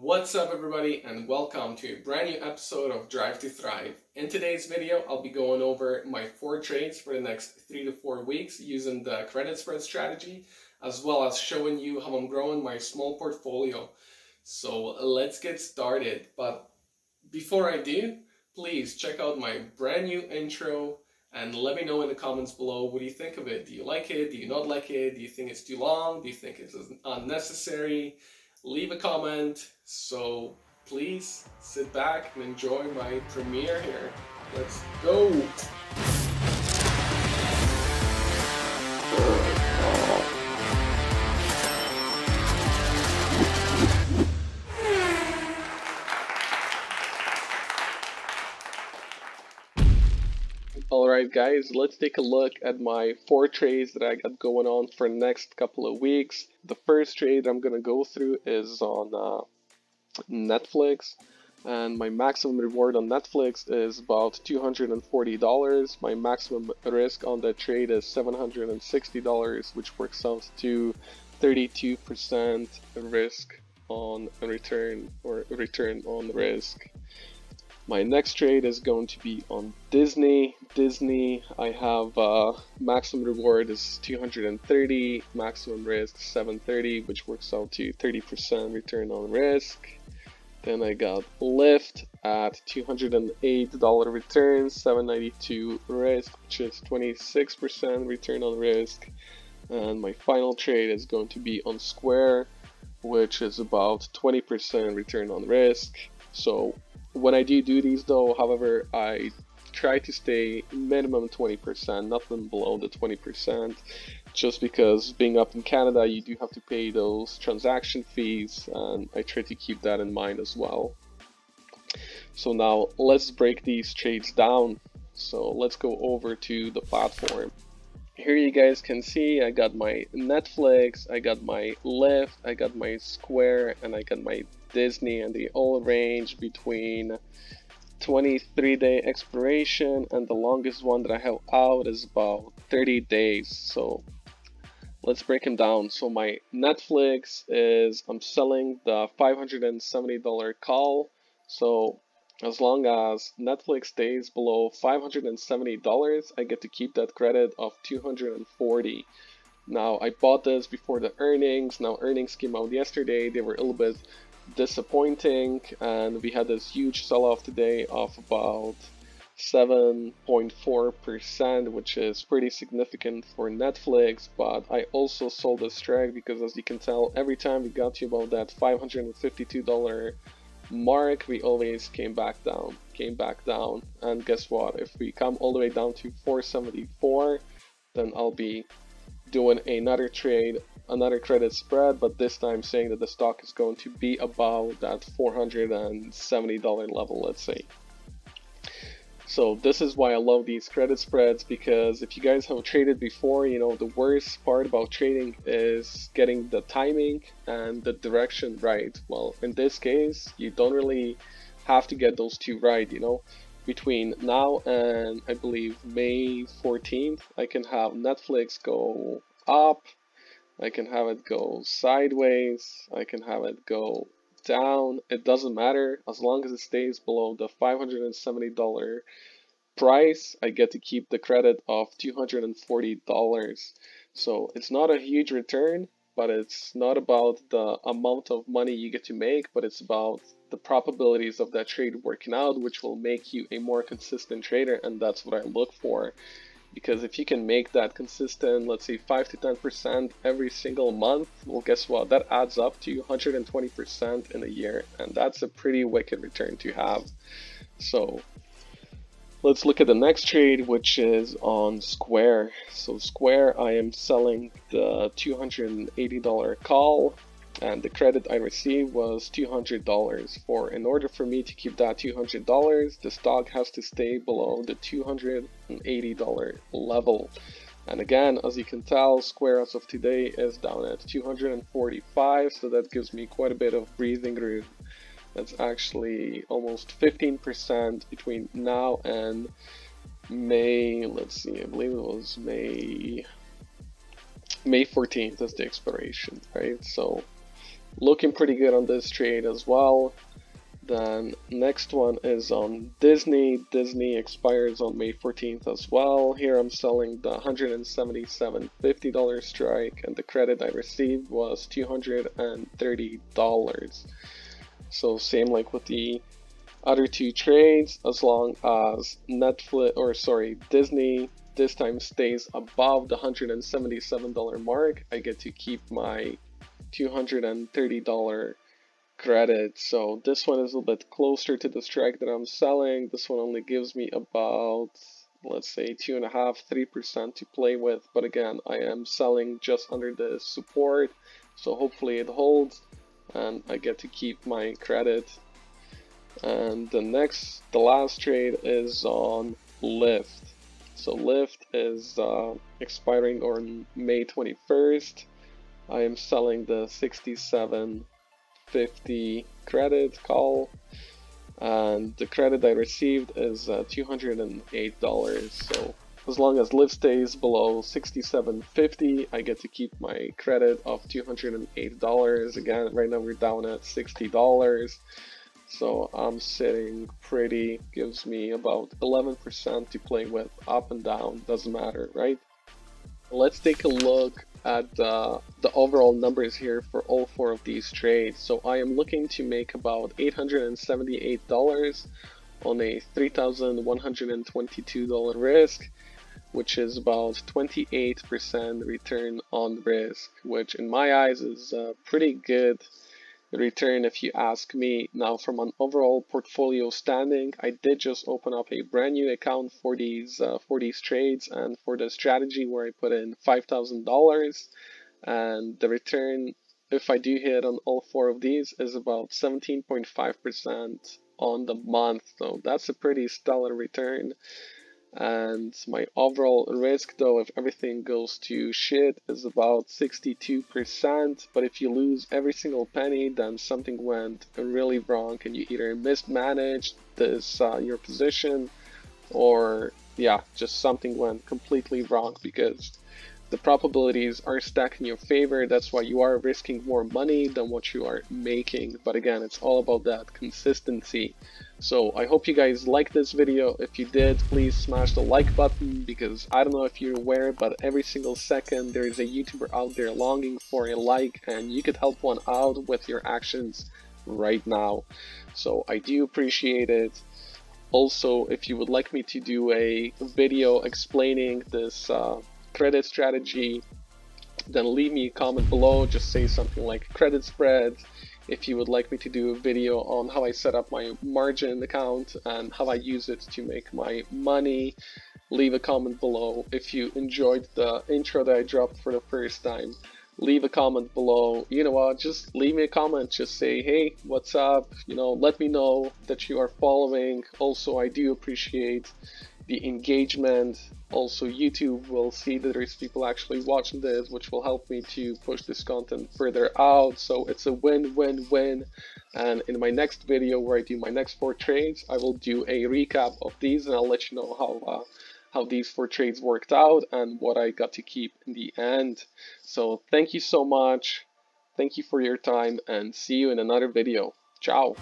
What's up everybody, and welcome to a brand new episode of Drive to Thrive. In today's video, I'll be going over my 4 trades for the next 3 to 4 weeks using the credit spread strategy, as well as showing you how I'm growing my small portfolio. So let's get started. But before I do, please check out my brand new intro and let me know in the comments below, what do you think of it? Do you like it? Do you not like it? Do you think it's too long? Do you think it's unnecessary? Leave a comment. So please sit back and enjoy my premiere here. Let's go. Alright guys, let's take a look at my 4 trades that I got going on for the next couple of weeks. The first trade I'm going to go through is on Netflix, and my maximum reward on Netflix is about $240. My maximum risk on that trade is $760, which works out to 32% risk on return, or return on risk. My next trade is going to be on Disney. I have maximum reward is 230, maximum risk 730, which works out to 30% return on risk. Then I got Lyft at $208 return, 792 risk, which is 26% return on risk. And my final trade is going to be on Square, which is about 20% return on risk. So when I do these though, however, I try to stay minimum 20%, nothing below the 20%, just because being up in Canada, you do have to pay those transaction fees, and I try to keep that in mind as well. So now let's break these trades down. So let's go over to the platform. Here you guys can see I got my Netflix, I got my Lyft, I got my Square, and I got my Disney, and they all range between 23-day expiration, and the longest one that I have out is about 30 days. So let's break them down. So my Netflix is, I'm selling the $570 call. So as long as Netflix stays below $570, I get to keep that credit of $240. Now I bought this before the earnings. Now earnings came out yesterday. They were a little bit disappointing, and we had this huge sell-off today of about 7.4%, which is pretty significant for Netflix. But I also sold this trade because, as you can tell, every time we got to about that $552 mark, we always came back down, and guess what, if we come all the way down to 474, then I'll be doing another trade, another credit spread, but this time saying that the stock is going to be about that $470 level, let's say. So this is why I love these credit spreads, because if you guys have traded before, you know the worst part about trading is getting the timing and the direction right. Well, in this case, you don't really have to get those two right, you know. Between now and I believe May 14th, I can have Netflix go up, I can have it go sideways, I can have it go down. It doesn't matter, as long as it stays below the $570 price, I get to keep the credit of $240. So it's not a huge return, but it's not about the amount of money you get to make, but it's about the probabilities of that trade working out, which will make you a more consistent trader, and that's what I look for. Because if you can make that consistent, let's say 5 to 10% every single month, well, guess what? That adds up to 120% in a year, and that's a pretty wicked return to have. So let's look at the next trade, which is on Square. So Square, I am selling the $280 call, and the credit I received was $200. In order for me to keep that $200, the stock has to stay below the $280 level. And again, as you can tell, Square as of today is down at 245, so that gives me quite a bit of breathing room. That's actually almost 15% between now and May, let's see, I believe it was May 14th is the expiration, right? So looking pretty good on this trade as well. Then next one is on Disney. Disney expires on May 14th as well. Here I'm selling the $177.50 strike, and the credit I received was $230. So same like with the other two trades, as long as Disney this time stays above the $177 mark, I get to keep my $230 credit. So this one is a little bit closer to the strike that I'm selling. This one only gives me about, let's say, 2.5–3% to play with, but again, I am selling just under the support, so hopefully it holds and I get to keep my credit. And the last trade is on Lyft. So Lyft is expiring on May 21st. I am selling the 67.50 credit call, and the credit I received is $208. So as long as Lyft stays below 67.50, I get to keep my credit of $208. Again, right now we're down at $60. So I'm sitting pretty, gives me about 11% to play with, up and down, doesn't matter, right? Let's take a look at the overall numbers here for all four of these trades. So I am looking to make about $878 on a $3,122 risk, which is about 28% return on risk, which in my eyes is a pretty good return if you ask me. Now, from an overall portfolio standing, I did just open up a brand new account for these trades and for the strategy where I put in $5,000, and the return, if I do hit on all four of these, is about 17.5% on the month. So that's a pretty stellar return. And my overall risk, though, if everything goes to shit, is about 62%. But if you lose every single penny, then something went really wrong and you either mismanaged your position, or yeah, just something went completely wrong because the probabilities are stacked in your favor. That's why you are risking more money than what you are making. But again, it's all about that consistency. So I hope you guys liked this video. If you did, please smash the like button, because I don't know if you're aware, but every single second there is a YouTuber out there longing for a like, and you could help one out with your actions right now. So I do appreciate it. Also, if you would like me to do a video explaining this credit strategy, then leave me a comment below. Just say something like credit spread. If you would like me to do a video on how I set up my margin account and how I use it to make my money, leave a comment below. If you enjoyed the intro that I dropped for the first time, leave a comment below. You know what, just leave me a comment, just say, hey, what's up, let me know that you are following. Also, I do appreciate the engagement. Also, YouTube will see that there's people actually watching this, which will help me to push this content further out. So it's a win-win-win. And in my next video, where I do my next 4 trades, I will do a recap of these, and I'll let you know how these 4 trades worked out and what I got to keep in the end. So thank you so much. Thank you for your time, and see you in another video. Ciao.